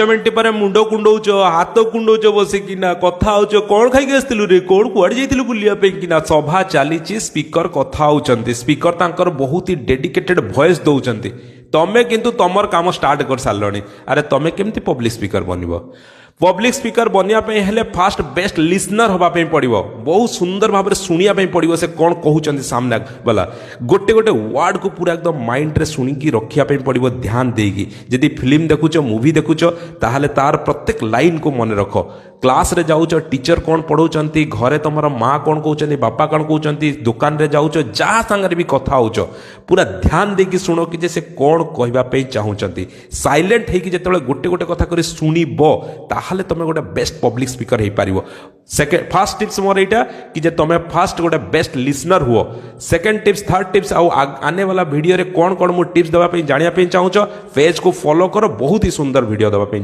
minute पर मुंड कुंडौच हाथ कुंडौच बसिकिना कथा होच कौन खाई आसलु रे कौन कुआड़े जाइलु बुलिया किना सभा चली स्पीकर कथा होचंती स्पीकर तांकर बहुत ही डेडिकेटेड वॉइस दौरान तमें किंतु तमर काम स्टार्ट कर सारे अरे तमें केमती पब्लिक स्पीकर बनब पब्लिक स्पीकर बनवाई हेले फास्ट बेस्ट लिसनर होगापी पड़ो बहुत सुंदर भाव में शुणापी पड़ो से कौन कहते सामना वाला गोटे गोटे वर्ड को पूरा एकदम माइंड रे शुणिकी रखापी पड़ो ध्यान देगी जदि फिल्म देखुच मूवी देखुच ताहले तार प्रत्येक लाइन को मन रख क्लास रे जाऊच टीचर कौन पढ़ाऊँच घरे तुम माँ कौन कहते बापा कौन कहते दुकान रे जाऊच जहाँ सांगे भी कथा होच पूरा ध्यान देकी शुण कि से कौन कहवाई चाहूँगी साइलेंट होगी जो गोटे गोटे कथा कर शुणब ताहले तुम गोटे बेस्ट पब्लिक स्पीकर हो पार सेकेंड फास्ट टिप्स मोर यहाँ कि जे तुम फास्ट गोटे बेस्ट लिसनर हुओ सेकेंड टिप्स थर्ड टिप्स आने वाला वीडियो रे कौन कौन मुझे टिप्स देवाई जानापी चाहूँ पेज को फॉलो कर बहुत ही सुंदर वीडियो देवाई